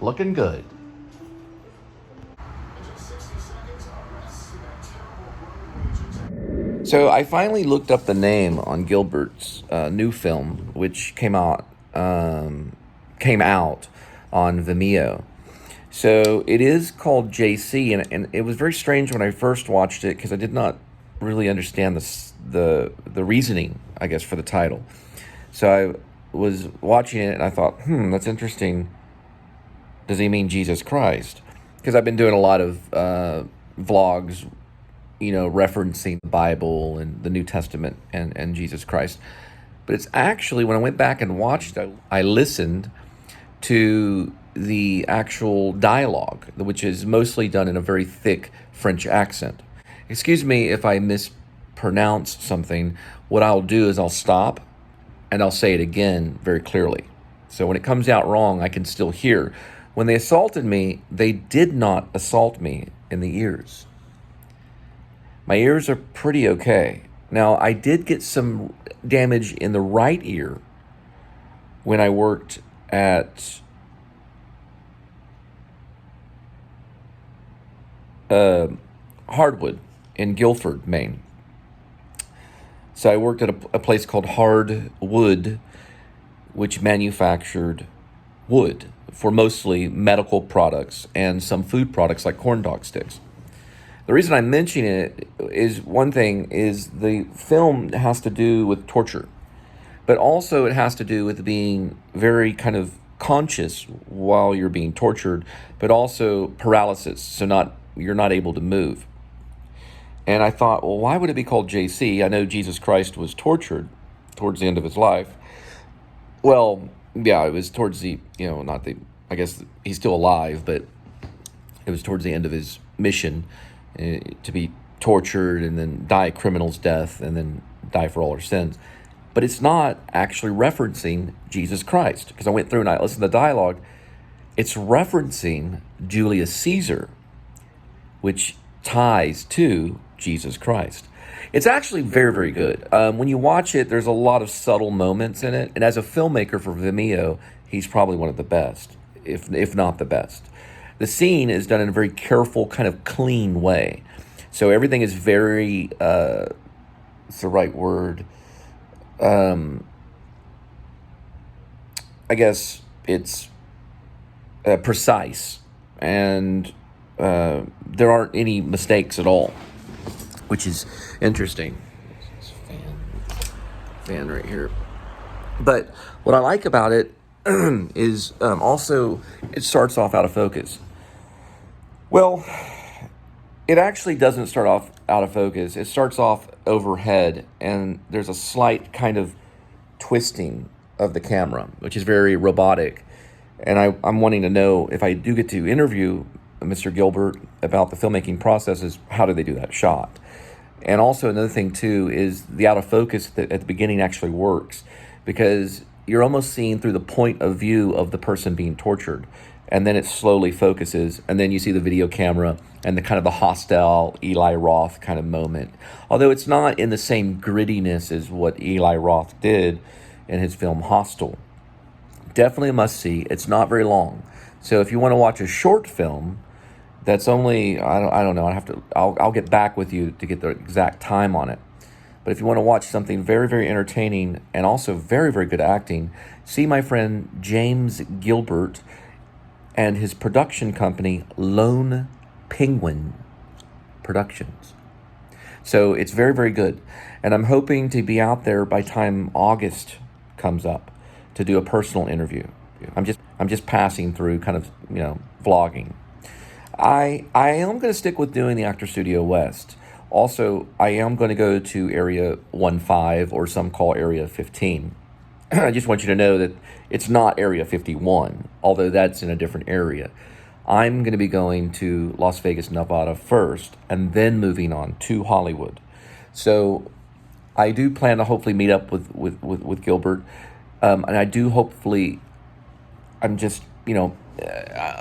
Looking good. So I finally looked up the name on Gilbert's new film, which came out on Vimeo. So it is called JC, and it was very strange when I first watched it because I did not really understand the reasoning, I guess, for the title. So I was watching it and I thought, that's interesting. Does he mean Jesus Christ? Because I've been doing a lot of vlogs, referencing the Bible and the New Testament and Jesus Christ. But it's actually, when I went back and watched it, I listened to the actual dialogue, which is mostly done in a very thick French accent. Excuse me if I mispronounce something. What I'll do is I'll stop and I'll say it again very clearly. So when it comes out wrong, I can still hear. When they assaulted me, they did not assault me in the ears. My ears are pretty okay. Now, I did get some damage in the right ear when I worked at Hardwood in Guilford, Maine. So I worked at a place called Hardwood, which manufactured wood for mostly medical products and some food products like corn dog sticks. The reason I'm mentioning it is, one thing is the film has to do with torture, but also it has to do with being very kind of conscious while you're being tortured, but also paralysis, so you're not able to move. And I thought, well, why would it be called JC? I know Jesus Christ was tortured towards the end of his life. Well, yeah, it was towards the, I guess he's still alive, but it was towards the end of his mission to be tortured and then die a criminal's death and then die for all our sins. But it's not actually referencing Jesus Christ, because I went through and I listened to the dialogue. It's referencing Julius Caesar, which ties to Jesus Christ. It's actually very, very good. When you watch it, there's a lot of subtle moments in it. And as a filmmaker for Vimeo, he's probably one of the best, if not the best. The scene is done in a very careful, kind of clean way. So everything is very, what's the right word? I guess it's precise. And there aren't any mistakes at all, which is interesting. This fan right here. But what I like about it is also it starts off out of focus. Well, it actually doesn't start off out of focus. It starts off overhead, and there's a slight kind of twisting of the camera, which is very robotic. And I'm wanting to know, if I do get to interview Mr. Gilbert about the filmmaking processes, how do they do that shot? And also another thing too is the out of focus at the beginning actually works, because you're almost seeing through the point of view of the person being tortured, and then it slowly focuses, and then you see the video camera and the kind of the hostile Eli Roth kind of moment. Although it's not in the same grittiness as what Eli Roth did in his film Hostel. Definitely a must-see. It's not very long. So if you want to watch a short film that's only, I don't know, I'll get back with you to get the exact time on it. But if you want to watch something very, very entertaining and also very, very good acting, see my friend James Gilbert and his production company, Lone Penguin Productions. So it's very, very good. And I'm hoping to be out there by time August comes up to do a personal interview. I'm just passing through, kind of, vlogging. I am going to stick with doing the Actor Studio West. Also, I am going to go to Area 15, or some call Area 15. I just want you to know that it's not Area 51, although that's in a different area. I'm going to be going to Las Vegas, Nevada first, and then moving on to Hollywood. So I do plan to hopefully meet up with Gilbert. And I do hopefully, I'm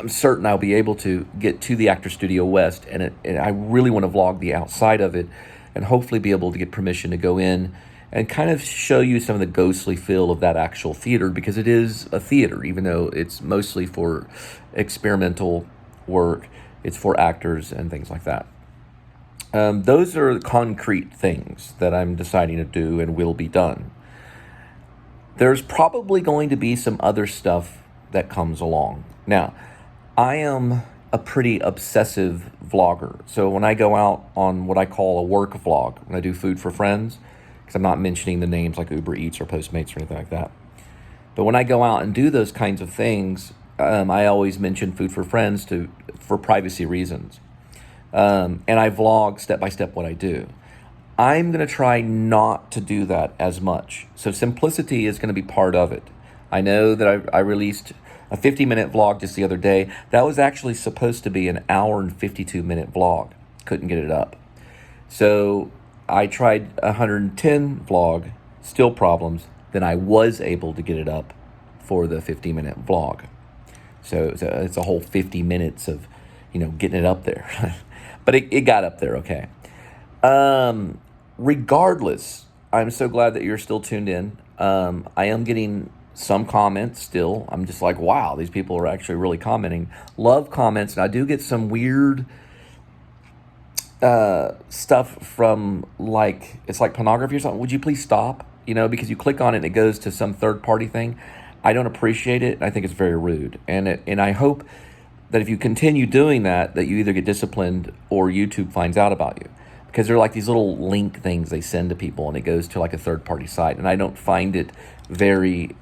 certain I'll be able to get to the Actor Studio West, and I really want to vlog the outside of it, and hopefully be able to get permission to go in and kind of show you some of the ghostly feel of that actual theater, because it is a theater, even though it's mostly for experimental work. It's for actors and things like that. Those are concrete things that I'm deciding to do and will be done. There's probably going to be some other stuff that comes along. Now, I am a pretty obsessive vlogger. So when I go out on what I call a work vlog, when I do food for friends, because I'm not mentioning the names like Uber Eats or Postmates or anything like that. But when I go out and do those kinds of things, I always mention food for friends for privacy reasons. And I vlog step by step what I do. I'm going to try not to do that as much. So simplicity is going to be part of it. I know that I released a 50-minute vlog just the other day. That was actually supposed to be an hour and 52-minute vlog. Couldn't get it up. So I tried 110 vlog, still problems. Then I was able to get it up for the 50-minute vlog. So it's a whole 50 minutes of, getting it up there. But it got up there, okay. Regardless, I'm so glad that you're still tuned in. I am getting some comments still. I'm just like, wow, these people are actually really commenting. Love comments, and I do get some weird stuff from, it's like pornography or something. Would you please stop? Because you click on it and it goes to some third-party thing. I don't appreciate it. I think it's very rude. And I hope that if you continue doing that you either get disciplined or YouTube finds out about you. Because they're like these little link things they send to people, and it goes to like a third-party site. And I don't find it very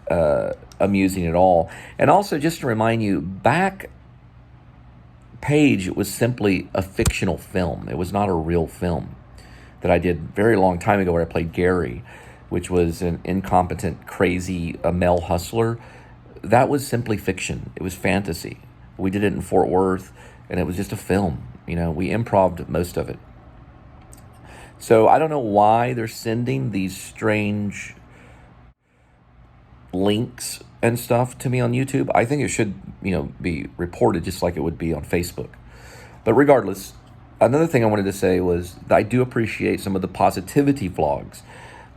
amusing at all. And also, just to remind you, Backpage was simply a fictional film. It was not a real film that I did a very long time ago where I played Gary, which was an incompetent, crazy male hustler. That was simply fiction. It was fantasy. We did it in Fort Worth, and it was just a film. We improv'd most of it. So I don't know why they're sending these strange links and stuff to me on YouTube. I think it should, be reported just like it would be on Facebook. But regardless, another thing I wanted to say was that I do appreciate some of the positivity vlogs.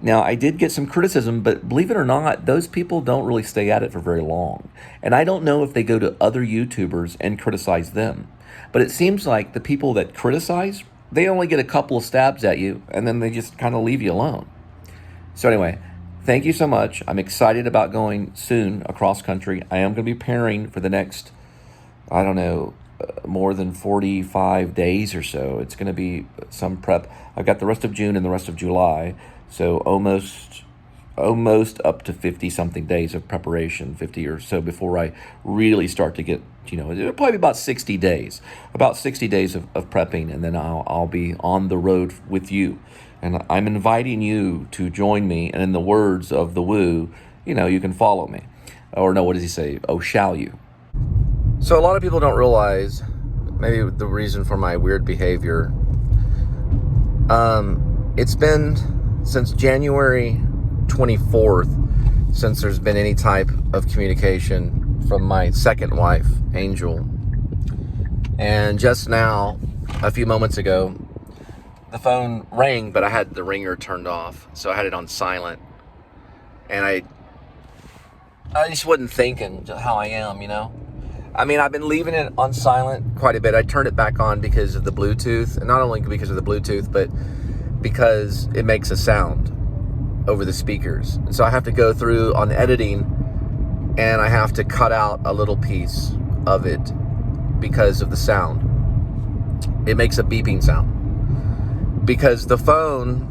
Now, I did get some criticism, but believe it or not, those people don't really stay at it for very long. And I don't know if they go to other YouTubers and criticize them. But it seems like the people that criticize, they only get a couple of stabs at you, and then they just kind of leave you alone. So anyway, thank you so much. I'm excited about going soon across country. I am going to be pairing for the next, more than 45 days or so. It's going to be some prep. I've got the rest of June and the rest of July. So almost up to 50-something days of preparation, 50 or so, before I really start to get, it'll probably be about 60 days. About 60 days of prepping, and then I'll be on the road with you. And I'm inviting you to join me, and in the words of the Woo, you can follow me. Or no, what does he say? Oh, shall you? So a lot of people don't realize, maybe the reason for my weird behavior, it's been since January 24th since there's been any type of communication from my second wife, Angel. And just now, a few moments ago, the phone rang, but I had the ringer turned off, so I had it on silent. And I just wasn't thinking how I am, I mean, I've been leaving it on silent quite a bit. I turned it back on because of the Bluetooth, and not only because of the Bluetooth, but because it makes a sound over the speakers. And so I have to go through on editing, and I have to cut out a little piece of it because of the sound. It makes a beeping sound. Because the phone,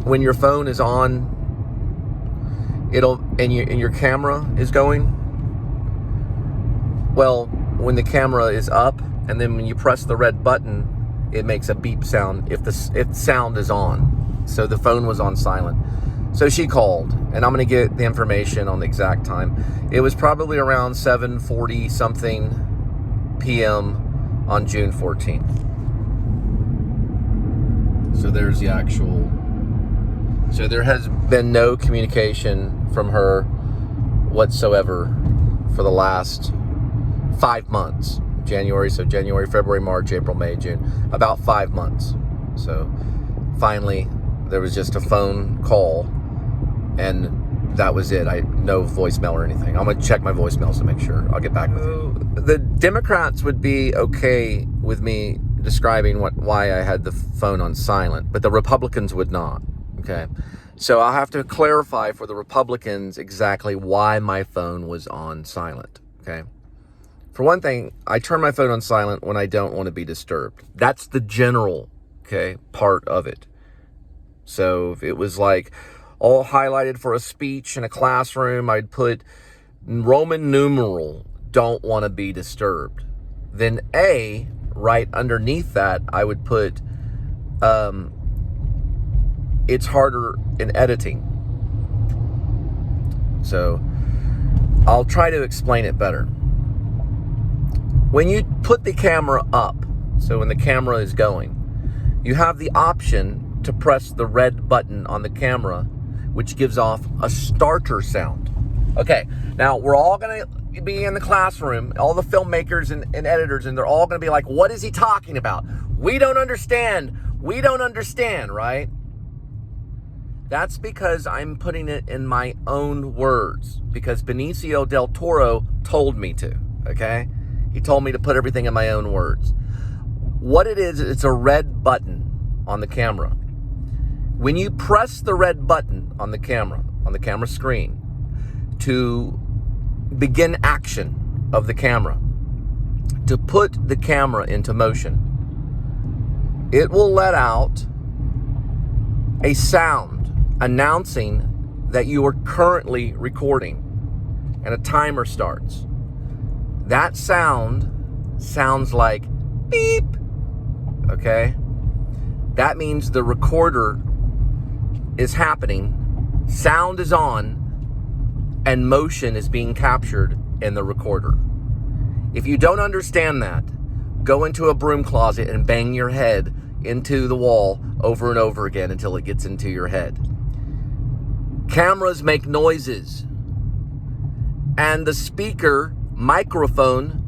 when your phone is on, and your camera is going, well, when the camera is up, and then when you press the red button, it makes a beep sound if sound is on. So the phone was on silent. So she called, and I'm going to get the information on the exact time. It was probably around 7:40 something p.m. on June 14th. So there's the actual. So there has been no communication from her whatsoever for the last 5 months. January, February, March, April, May, June. About 5 months. So finally, there was just a phone call and that was it. No voicemail or anything. I'm going to check my voicemails to make sure. I'll get back with you. The Democrats would be okay with me describing why I had the phone on silent, but the Republicans would not. Okay, so I'll have to clarify for the Republicans exactly why my phone was on silent. Okay, for one thing, I turn my phone on silent when I don't want to be disturbed. That's the general, part of it. So if it was like all highlighted for a speech in a classroom, I'd put Roman numeral, don't want to be disturbed. Then A, right underneath that, I would put, it's harder in editing. So I'll try to explain it better. When you put the camera up, so when the camera is going, you have the option to press the red button on the camera, which gives off a starter sound. Okay, now we're all gonna be in the classroom, all the filmmakers and editors, and they're all gonna be like, what is he talking about? We don't understand, right? That's because I'm putting it in my own words, because Benicio del Toro told me to, okay? He told me to put everything in my own words. What it is, it's a red button on the camera. When you press the red button on the camera screen, to begin action of the camera, to put the camera into motion, it will let out a sound announcing that you are currently recording, and a timer starts. That sound sounds like beep, okay? That means the recorder is happening, sound is on, and motion is being captured in the recorder. If you don't understand that, go into a broom closet and bang your head into the wall over and over again until it gets into your head. Cameras make noises, and the speaker microphone,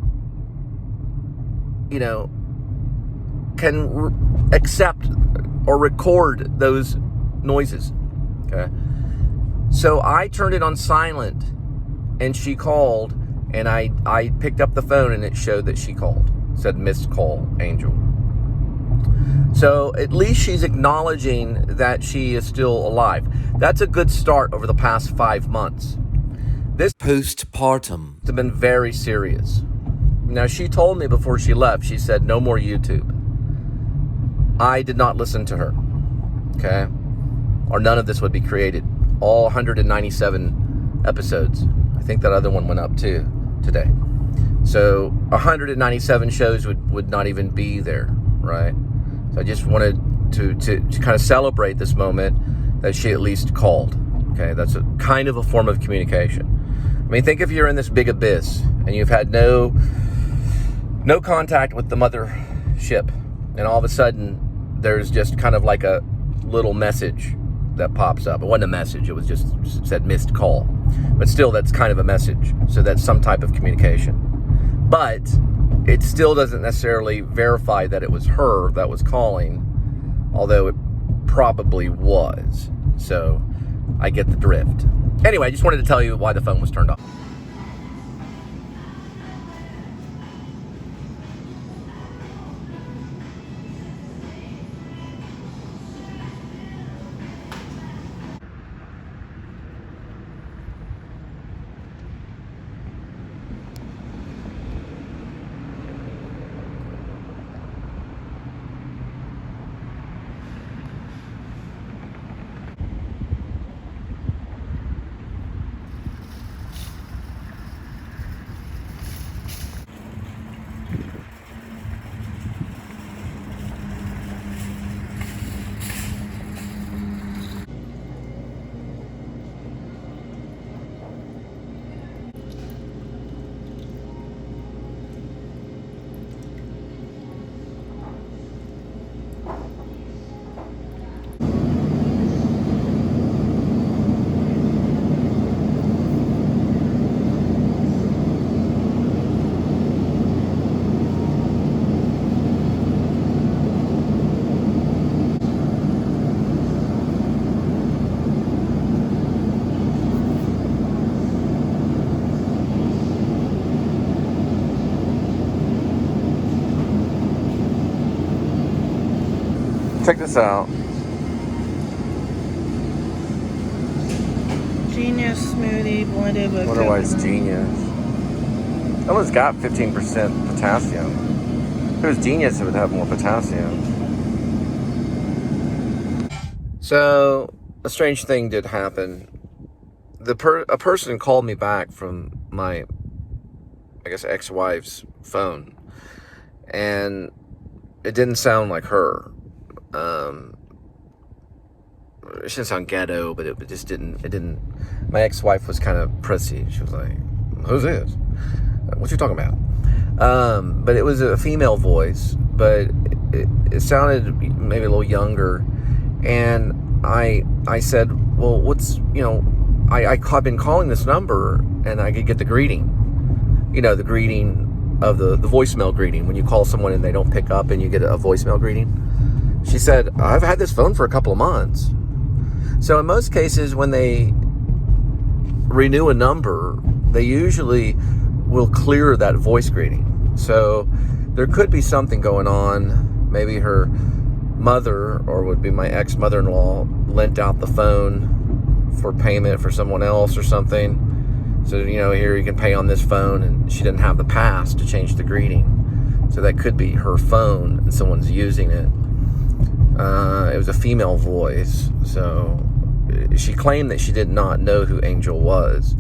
can accept or record those noises, okay? So I turned it on silent, and she called, and I picked up the phone, and it showed that she called. It said missed call, Angel. So at least she's acknowledging that she is still alive. That's a good start over the past 5 months. This postpartum has been very serious. Now, she told me before she left, she said, no more YouTube. I did not listen to her, okay? Or none of this would be created. All 197 episodes. I think that other one went up too today. So 197 shows would not even be there, right? So I just wanted to kind of celebrate this moment that she at least called, okay? That's a kind of a form of communication. I mean, think if you're in this big abyss and you've had no contact with the mothership, and all of a sudden there's just kind of like a little message that pops up. It wasn't a message, it said missed call. But still, that's kind of a message. So that's some type of communication. But it still doesn't necessarily verify that it was her that was calling, although it probably was. So I get the drift. Anyway, I just wanted to tell you why the phone was turned off. Check this out. Genius smoothie blended with Wonder why it's coconut. Genius. It only's got 15% potassium. If it was Genius, it would have more potassium. So, a strange thing did happen. A person called me back from my, I guess, ex-wife's phone, and it didn't sound like her. It shouldn't sound ghetto, but it just didn't. It didn't. My ex-wife was kind of prissy. She was like, "Who's this? What you talking about?" But it was a female voice, but it sounded maybe a little younger. And I said, "Well, what's I've been calling this number, and I could get the greeting. The greeting of the voicemail greeting when you call someone and they don't pick up, and you get a voicemail greeting." She said, "I've had this phone for a couple of months." So in most cases, when they renew a number, they usually will clear that voice greeting. So there could be something going on. Maybe her mother, or would be my ex-mother-in-law, lent out the phone for payment for someone else or something. So, here you can pay on this phone, and she didn't have the pass to change the greeting. So that could be her phone and someone's using it. It was a female voice, so she claimed that she did not know who Angel was.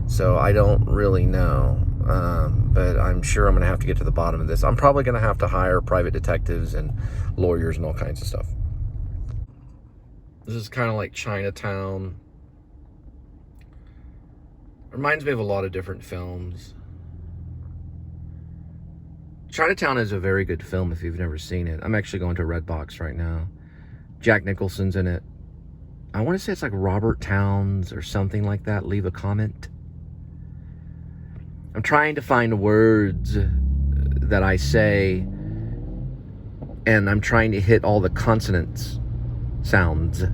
So I don't really know, but I'm sure I'm going to have to get to the bottom of this. I'm probably going to have to hire private detectives and lawyers and all kinds of stuff. This is kind of like Chinatown. Reminds me of a lot of different films. Chinatown is a very good film if you've never seen it. I'm actually going to Redbox right now. Jack Nicholson's in it. I want to say it's like Robert Towns or something like that. Leave a comment. I'm trying to find words that I say, and I'm trying to hit all the consonants sounds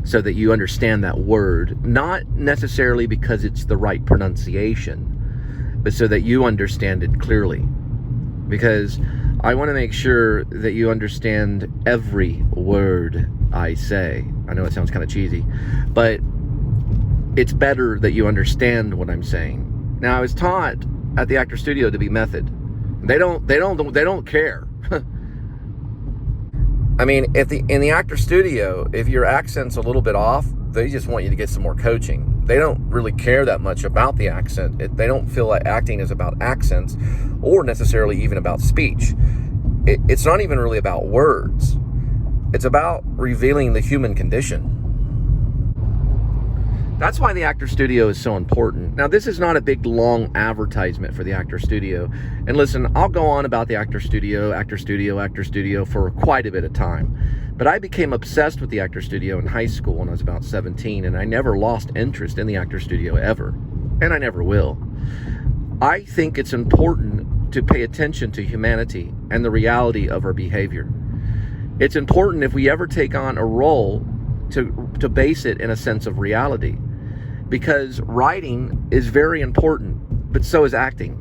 so that you understand that word. Not necessarily because it's the right pronunciation, but so that you understand it clearly. Because I want to make sure that you understand every word I say. I know it sounds kind of cheesy, but it's better that you understand what I'm saying. Now, I was taught at the Actor Studio to be method. They don't care. I mean, in the Actor Studio, if your accent's a little bit off, they just want you to get some more coaching. They don't really care that much about the accent. They don't feel like acting is about accents or necessarily even about speech. It's not even really about words. It's about revealing the human condition. That's why the Actor Studio is so important. Now, this is not a big, long advertisement for the Actor Studio. And listen, I'll go on about the Actor Studio for quite a bit of time. But I became obsessed with the Actor Studio in high school when I was about 17, and I never lost interest in the Actor Studio ever. And I never will. I think it's important to pay attention to humanity and the reality of our behavior. It's important if we ever take on a role to base it in a sense of reality. Because writing is very important, but so is acting.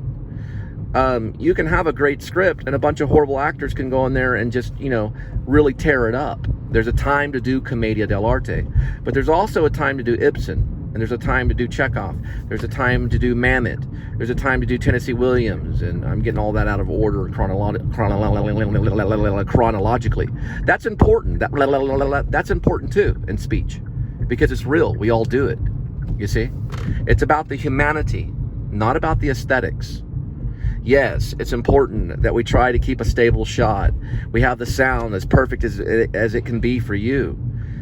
You can have a great script and a bunch of horrible actors can go in there and just, really tear it up. There's a time to do commedia dell'arte, but there's also a time to do Ibsen, and there's a time to do Chekhov. There's a time to do Mamet. There's a time to do Tennessee Williams, and I'm getting all that out of order chronologically. That's important. That's important too in speech, because it's real. We all do it. You see? It's about the humanity, not about the aesthetics. Yes, it's important that we try to keep a stable shot. We have the sound as perfect as it can be for you.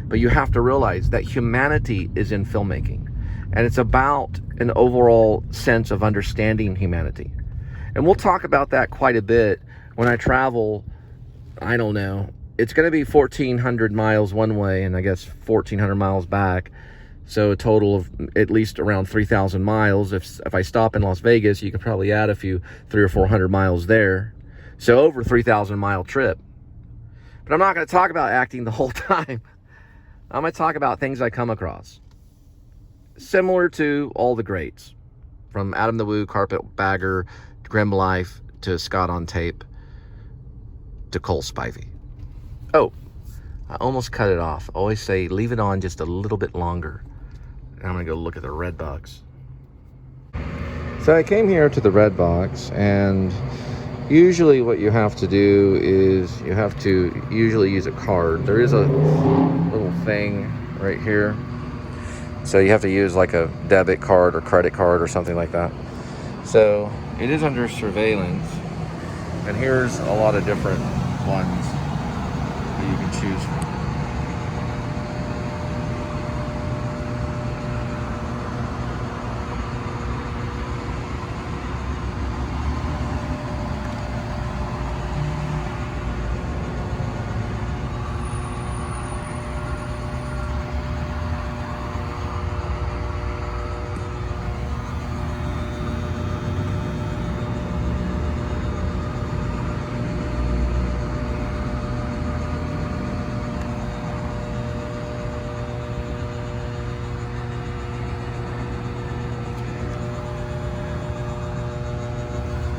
But you have to realize that humanity is in filmmaking. And it's about an overall sense of understanding humanity. And we'll talk about that quite a bit when I travel. I don't know. It's going to be 1,400 miles one way and I guess 1,400 miles back. So a total of at least around 3,000 miles. If I stop in Las Vegas, you can probably add a few 300 or 400 miles there. So over a 3,000 mile trip. But I'm not going to talk about acting the whole time. I'm going to talk about things I come across. Similar to all the greats. From Adam the Woo, Carpetbagger, Grim Life, to Scott on Tape, to Cole Spivey. Oh, I almost cut it off. I always say leave it on just a little bit longer. And I'm gonna go look at the Redbox. So I came here to the Redbox, and usually what you have to do is you have to usually use a card. There is a little thing right here. So you have to use like a debit card or credit card or something like that. So it is under surveillance. And here's a lot of different ones that you can choose from.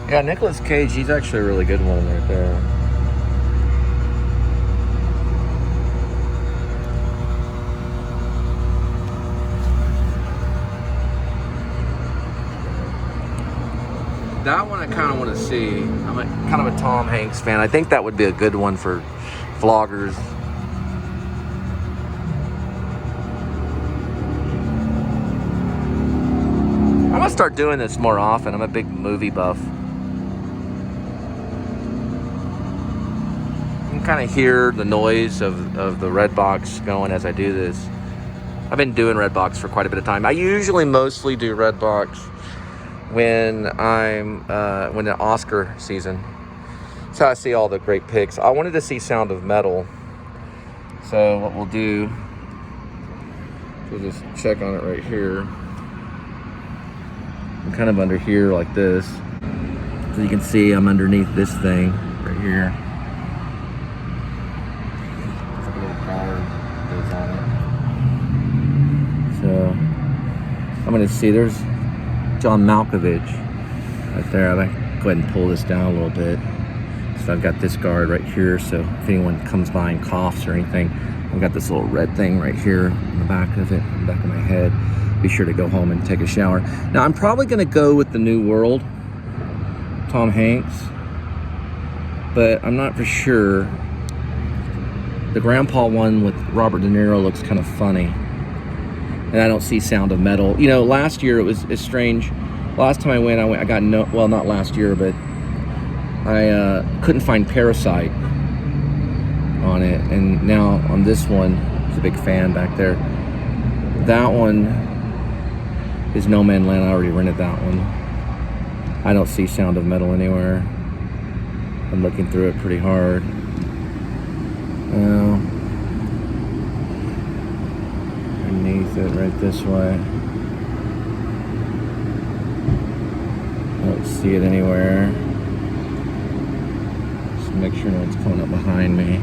Yeah, Nicolas Cage, he's actually a really good one right there. That one I kind of want to see. I'm kind of a Tom Hanks fan. I think that would be a good one for vloggers. I'm going to start doing this more often. I'm a big movie buff. You can kind of hear the noise of the Redbox going as I do this. I've been doing Redbox for quite a bit of time. I usually mostly do Redbox when I'm when the Oscar season. So I see all the great picks. I wanted to see Sound of Metal. So what we'll do, we'll just check on it right here. I'm kind of under here like this. So you can see I'm underneath this thing right here. It's like a little card goes on it. So I'm gonna see there's John Malkovich right there. I might go ahead and pull this down a little bit. So I've got this guard right here, so if anyone comes by and coughs or anything, I've got this little red thing right here in the back of it, in the back of my head. Be sure to go home and take a shower. Now I'm probably gonna go with the New World, Tom Hanks, but I'm not for sure. The grandpa one with Robert De Niro looks kind of funny. And I don't see Sound of Metal. You know, last year it's strange. Last time I went, I got no, well, not last year, but I couldn't find Parasite on it. And now on this one, there's a big fan back there. That one is No Man Land. I already rented that one. I don't see Sound of Metal anywhere. I'm looking through it pretty hard. Underneath it right this way. I don't see it anywhere. Just make sure no one's coming up behind me.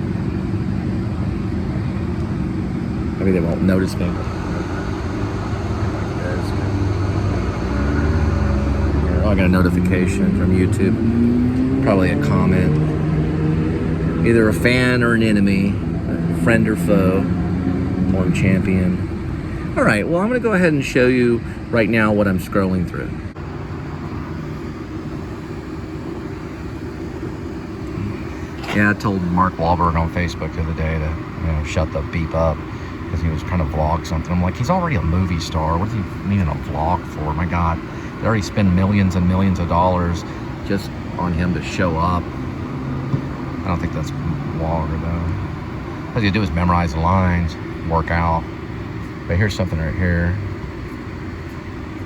Maybe they won't notice me. Oh, I got a notification from YouTube. Probably a comment. Either a fan or an enemy, a friend or foe, one champion. All right, well, I'm gonna go ahead and show you right now what I'm scrolling through. Yeah, I told Mark Wahlberg on Facebook the other day to, shut the beep up because he was trying to vlog something. I'm like, he's already a movie star. What is he needing a vlog for? My God, they already spend millions and millions of dollars just on him to show up. I don't think that's vlogger though. All you do is memorize the lines, work out. But here's something right here.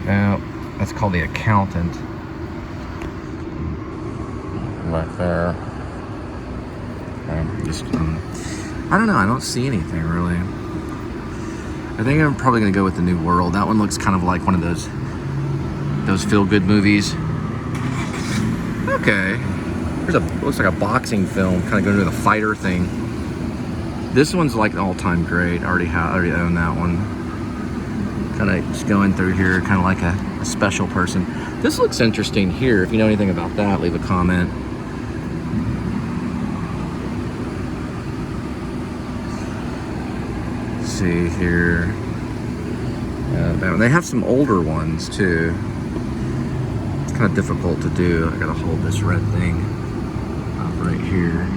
Now, that's called the accountant. Right there. I don't know, I don't see anything really. I think I'm probably gonna go with the New World. That one looks kind of like one of those feel-good movies. Okay. Looks like a boxing film, kind of going to the fighter thing. This one's like an all-time great. I already own that one. Kind of just going through here, kind of like a special person. This looks interesting here. If you know anything about that, leave a comment. see here. They have some older ones too. It's kind of difficult to do. I gotta hold this red thing up right here.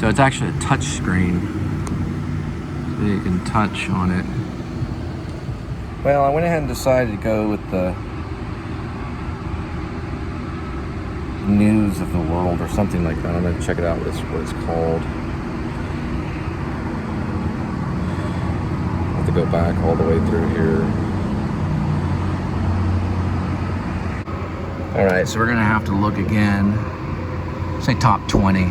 So it's actually a touch screen, so you can touch on it. Well, I went ahead and decided to go with the News of the World or something like that. I'm gonna check it out, what it's called. I have to go back all the way through here. All right, so we're gonna have to look again. Say top 20.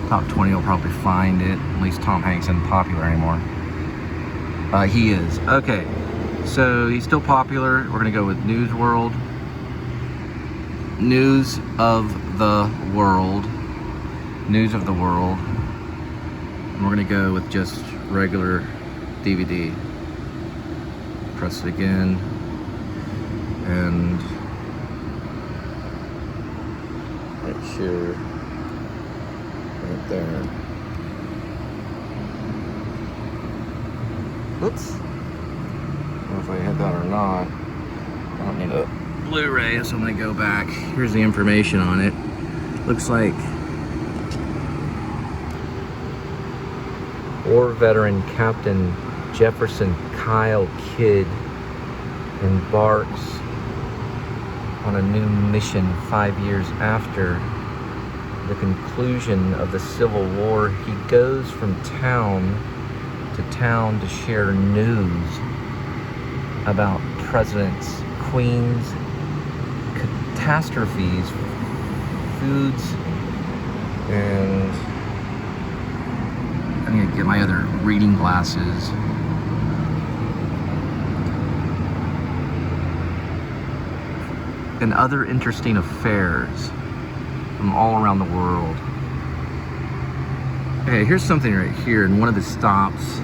Top 20 will probably find it. At least Tom Hanks isn't popular anymore. He is. Okay, so he's still popular. We're gonna go with News World. News of the World. News of the World. And we're gonna go with just regular DVD. Press it again. And right here. Right there. Oops. I don't know if I hit that or not. I don't need a Blu-ray, so I'm gonna go back. Here's the information on it. Looks like War veteran Captain Jefferson Kyle Kidd embarks on a new mission 5 years after the conclusion of the Civil War. He goes from town to share news about presidents, queens, catastrophes, foods, and I'm gonna get my other reading glasses. And other interesting affairs from all around the world. Okay, here's something right here. In one of the stops,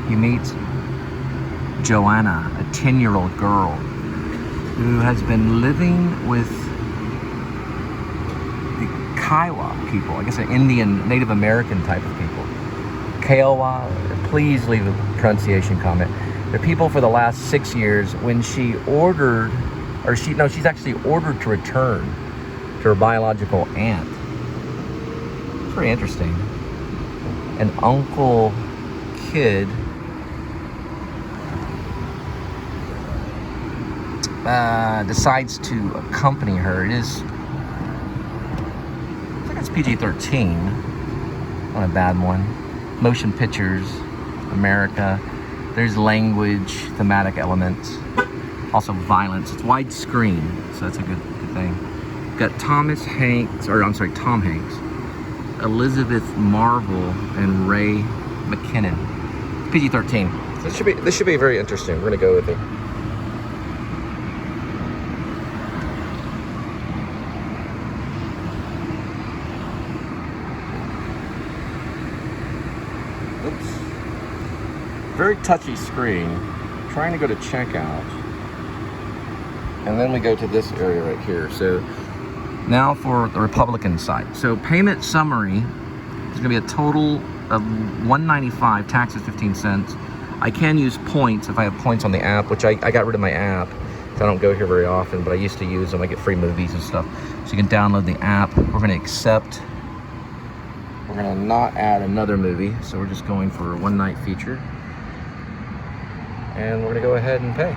he meets Joanna, a 10-year-old girl who has been living with the Kiowa people. I guess an Indian, Native American type of people. Kiowa, please leave a pronunciation comment. They're people for the last 6 years. When she ordered, she's actually ordered to return to her biological aunt. It's pretty interesting. And Uncle Kidd decides to accompany her. I think it's PG-13, not a bad one. Motion pictures, America. There's language, thematic elements, also violence. It's widescreen, so that's a good thing. Got Tom Hanks, Elizabeth Marvel, and Ray McKinnon. PG-13. This should be very interesting. We're gonna go with it. Very touchy screen. Trying to go to checkout, and then we go to this area right here. So now for the Republican side. So payment summary is going to be a total of $195, taxes 15 cents. I can use points if I have points on the app, which I got rid of my app. So I don't go here very often, but I used to use them. I get free movies and stuff. So you can download the app. We're going to accept. We're going to not add another movie, so we're just going for a one-night feature. And we're gonna go ahead and pay.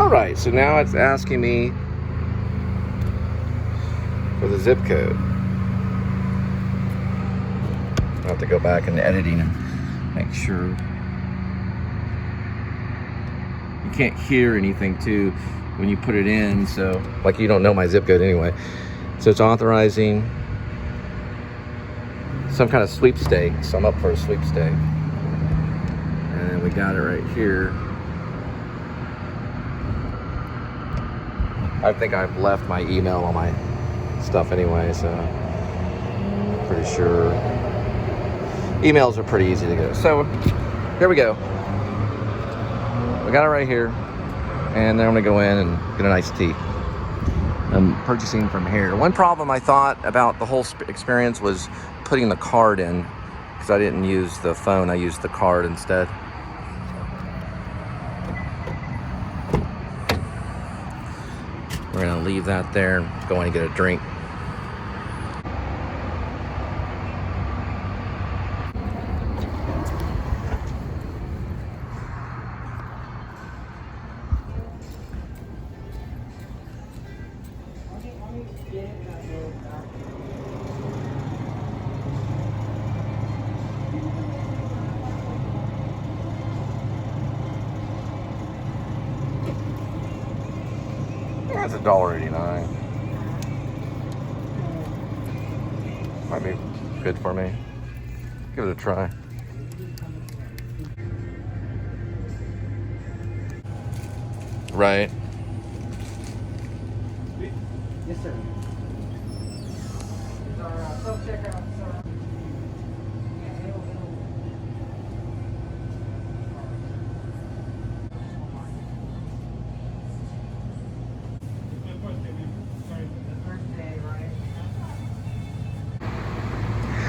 All right, so now it's asking me for the zip code. I'll have to go back in the editing and make sure. You can't hear anything too when you put it in, so like you don't know my zip code anyway. So it's authorizing some kind of sweepstakes. So I'm up for a sweepstake. And we got it right here. I think I've left my email on my stuff anyway, so I'm pretty sure. Emails are pretty easy to get. So here we go. got it right here. And then I'm gonna go in and get an iced tea. I'm purchasing from here. One problem I thought about the whole experience was putting the card in, because I didn't use the phone, I used the card instead. We're gonna leave that there and go in and get a drink. That's $1.89. Might be good for me. Give it a try. Right. Yes, sir. It's our self-checkout, sir.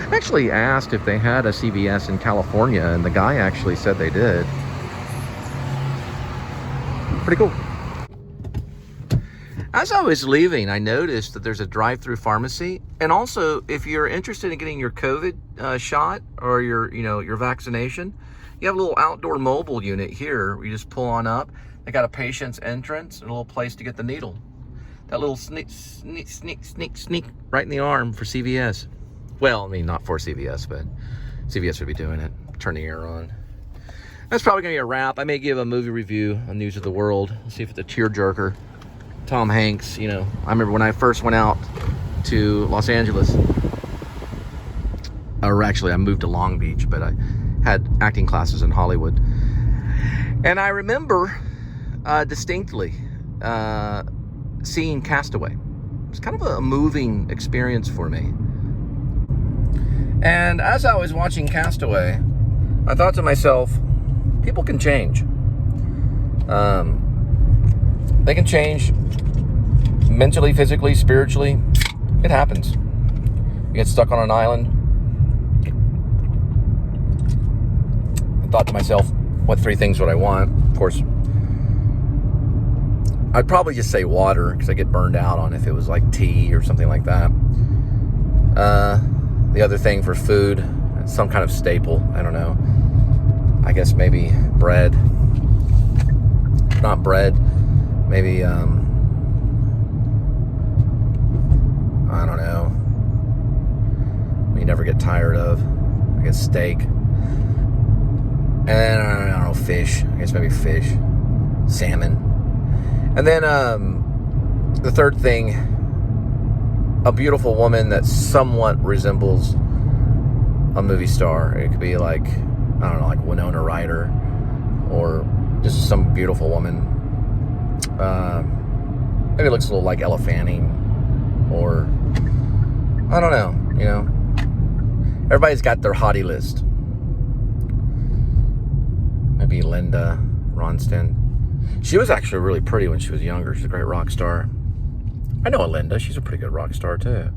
I actually asked if they had a CVS in California, and the guy actually said they did. Pretty cool. As I was leaving, I noticed that there's a drive-through pharmacy, and also if you're interested in getting your COVID shot or your vaccination, you have a little outdoor mobile unit here where you just pull on up. They got a patient's entrance and a little place to get the needle. That little sneak right in the arm for CVS. Well, I mean, not for CVS, but CVS would be doing it. Turn the air on. That's probably gonna be a wrap. I may give a movie review on News of the World. See if it's a tearjerker. Tom Hanks, I remember when I first went out to Los Angeles, or actually I moved to Long Beach, but I had acting classes in Hollywood. And I remember distinctly seeing Castaway. It was kind of a moving experience for me. And as I was watching Castaway, I thought to myself, people can change. They can change mentally, physically, spiritually. It happens. You get stuck on an island. I thought to myself, what 3 things would I want? Of course, I'd probably just say water, because I get burned out on if it was like tea or something like that. The other thing for food, some kind of staple. I don't know. I guess maybe bread. Not bread. Maybe, I don't know. You never get tired of. I guess steak. And then, I don't know, fish. I guess maybe fish. Salmon. And then, the third thing, a beautiful woman that somewhat resembles a movie star. It could be like, I don't know, like Winona Ryder, or just some beautiful woman. Maybe it looks a little like Ella Fanning, or I don't know, Everybody's got their hottie list. Maybe Linda Ronstadt. She was actually really pretty when she was younger. She's a great rock star. I know a Linda. She's a pretty good rock star, too.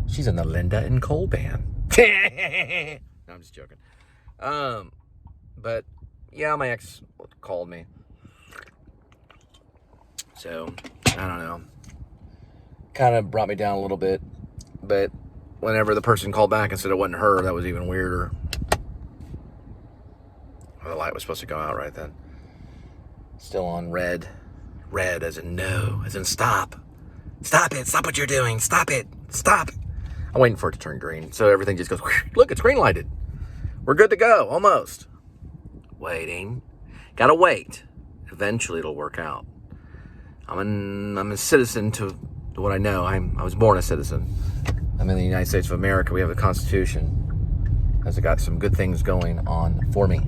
She's in the Linda and Cole band. No, I'm just joking. But, yeah, my ex called me. So, I don't know. Kind of brought me down a little bit. But whenever the person called back and said it wasn't her, that was even weirder. Well, the light was supposed to go out right then. Still on red. Red as in no, as in stop. Stop it. Stop what you're doing. Stop it. Stop. I'm waiting for it to turn green. So everything just goes, look, it's green lighted. We're good to go. Almost. Waiting. Gotta wait. Eventually it'll work out. I'm a citizen to what I know. I was born a citizen. I'm in the United States of America. We have a Constitution. Has got some good things going on for me.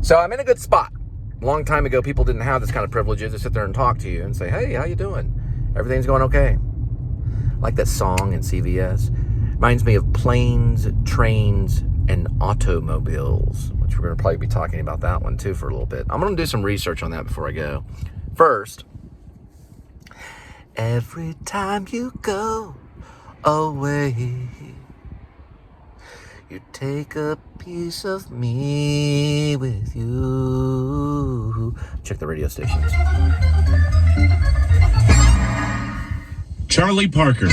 So I'm in a good spot. A long time ago, people didn't have this kind of privileges to sit there and talk to you and say, hey, how you doing? Everything's going okay. Like that song in CVS. Reminds me of planes, trains, and automobiles. which we're going to probably be talking about that one too for a little bit. I'm going to do some research on that before I go. First, every time you go away, you take a piece of me with you. Check the radio stations. Charlie Parker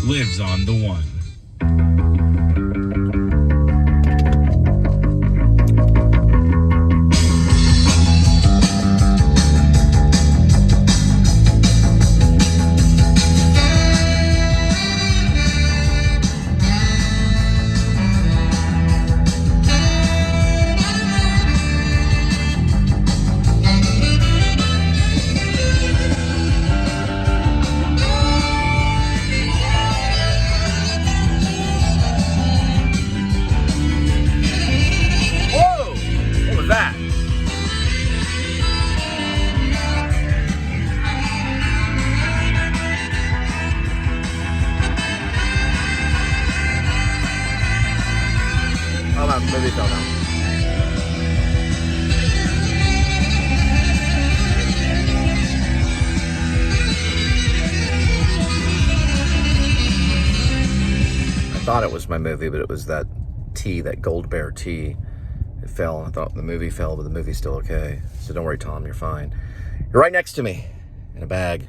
lives on the one. Maybe it fell down. I thought it was my movie, but it was that tea, that Gold Bear tea. It fell, and I thought the movie fell, but the movie's still okay. So don't worry, Tom, you're fine. You're right next to me in a bag.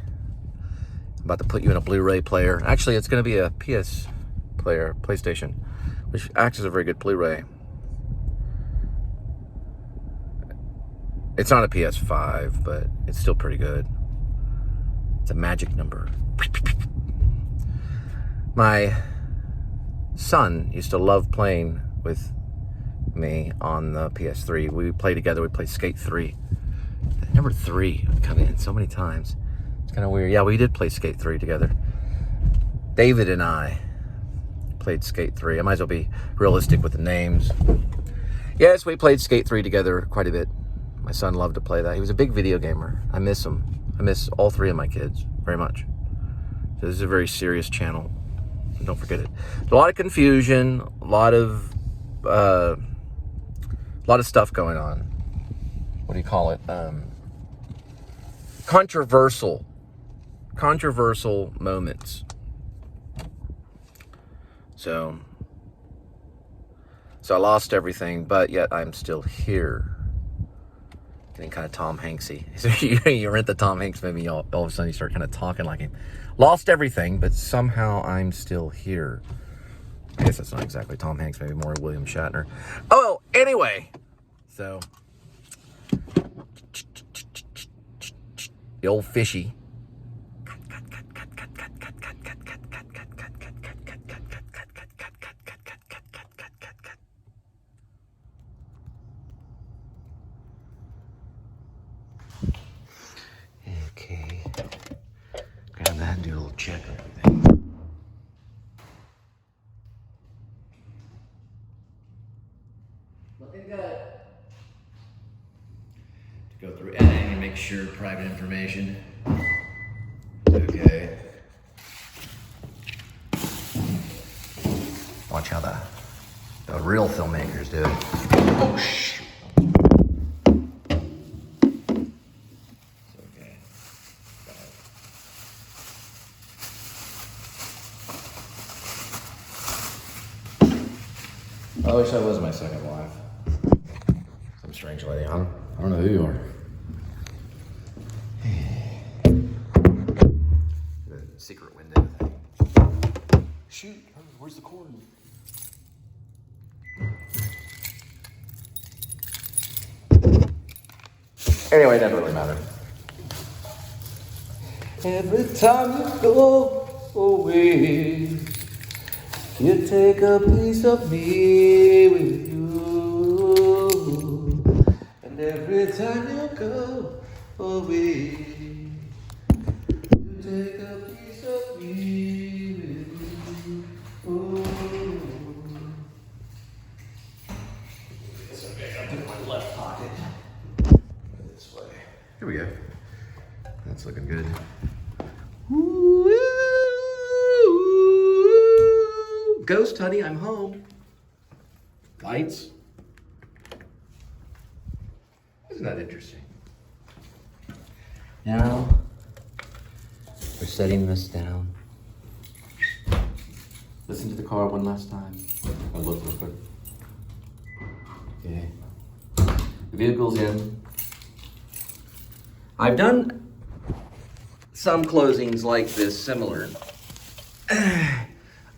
I'm about to put you in a Blu-ray player. Actually, it's going to be a PS player, PlayStation, which acts as a very good Blu-ray. It's not a PS5, but it's still pretty good. It's a magic number. My son used to love playing with me on the PS3. We would play together. We played Skate 3. Number 3 would come in so many times. It's kind of weird. Yeah, we did play Skate 3 together. David and I played Skate 3. I might as well be realistic with the names. Yes, we played Skate 3 together quite a bit. My son loved to play that. He was a big video gamer. I miss him. I miss all 3 of my kids very much. So this is a very serious channel. So don't forget it. There's a lot of confusion, a lot of stuff going on. What do you call it? Controversial moments. So I lost everything, but yet I'm still here. Getting kind of Tom Hanksy. So you rent the Tom Hanks movie, all of a sudden you start kind of talking like him. Lost everything, but somehow I'm still here. I guess that's not exactly Tom Hanks, maybe more William Shatner. Oh, well, anyway. So, the old fishy. Okay. Grab that and do a little check on everything. Looking good. To go through editing and make sure private information. Okay. Watch how the real filmmakers do it. Oh, shoot. I wish I was my second wife. Some strange lady. I don't know who you are. The secret window thing. Shoot, where's the cord? Anyway, it doesn't really matter. Every time you go away, you take a piece of me with you. And every time you go away, you take a piece of me with you. Oh. It's okay, I'll put it in my left pocket. This way. Here we go. That's looking good. Woo! Ghost, honey, I'm home. lights. Isn't that interesting? Now, we're setting this down. Listen to the car one last time. I'll look real quick. Okay. The vehicle's in. I've done some closings like this similar.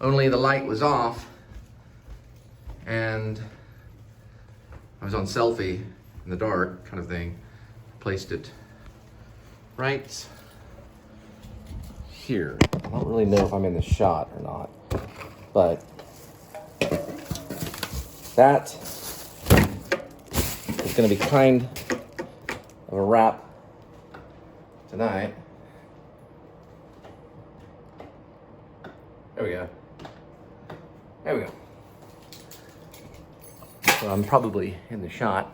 Only the light was off and I was on selfie in the dark kind of thing. Placed it right here. I don't really know if I'm in the shot or not, but that is going to be kind of a wrap tonight. There we go. There we go. So I'm probably in the shot.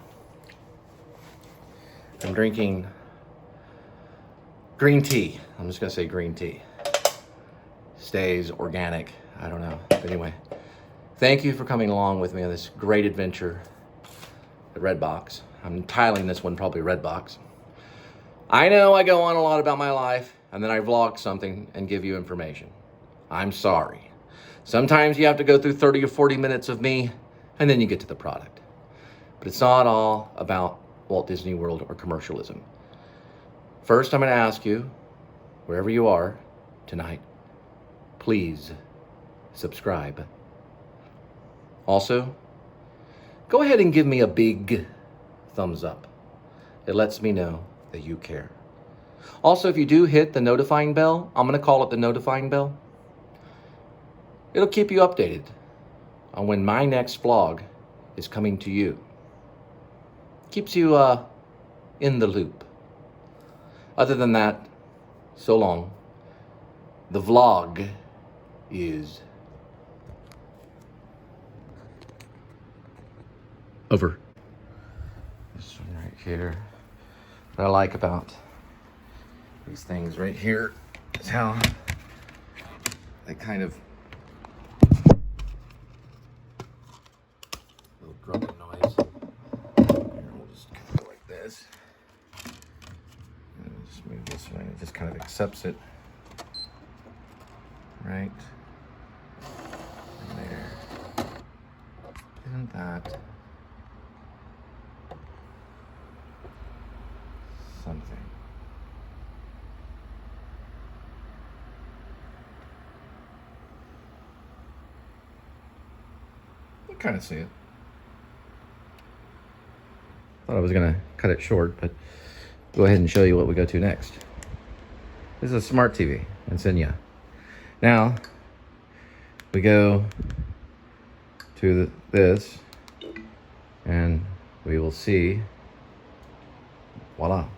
I'm drinking green tea. I'm just gonna say green tea. Stays organic. I don't know. But anyway, thank you for coming along with me on this great adventure at Redbox. I'm titling this one probably Redbox. I know I go on a lot about my life and then I vlog something and give you information. I'm sorry. Sometimes you have to go through 30 or 40 minutes of me and then you get to the product. But it's not all about Walt Disney World or commercialism. First, I'm going to ask you, wherever you are tonight, please subscribe. Also, go ahead and give me a big thumbs up. It lets me know that you care. Also, if you do hit the notifying bell, I'm going to call it the notifying bell. It'll keep you updated on when my next vlog is coming to you. Keeps you in the loop. Other than that, so long. The vlog is over. This one right here. What I like about these things right here is how they kind of little grubbing noise. Here, we'll just go like this. And just move this way. It just kind of accepts it. Right there. Isn't that something? You kind of see it. Thought I was gonna cut it short, but go ahead and show you what we go to next. This is a smart TV, Insignia. Now, we go to this, and we will see, voila.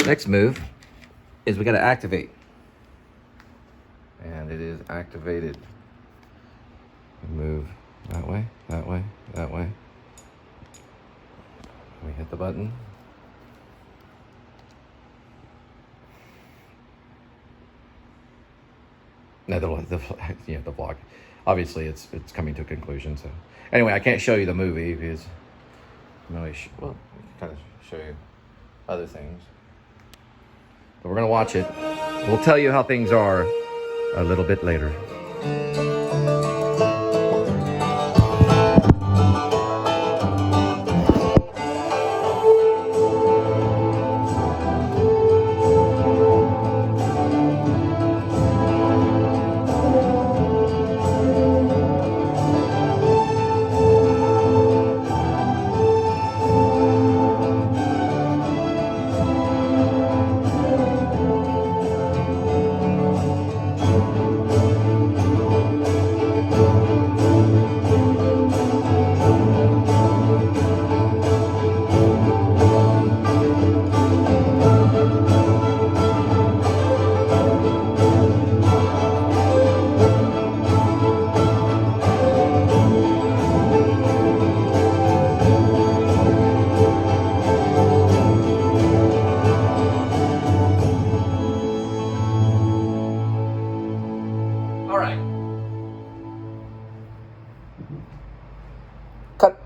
Next move is we gotta activate. And it is activated. Move that way, that way, that way. We hit the button. No, the vlog. Obviously, it's coming to a conclusion. So, anyway, I can't show you the movie because well, we can kind of show you other things. But we're gonna watch it. We'll tell you how things are a little bit later.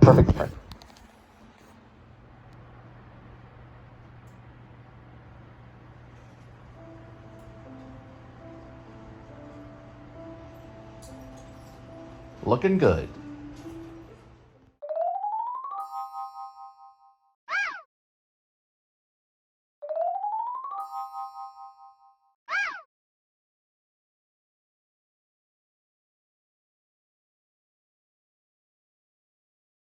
Perfect. Perfect. Looking good.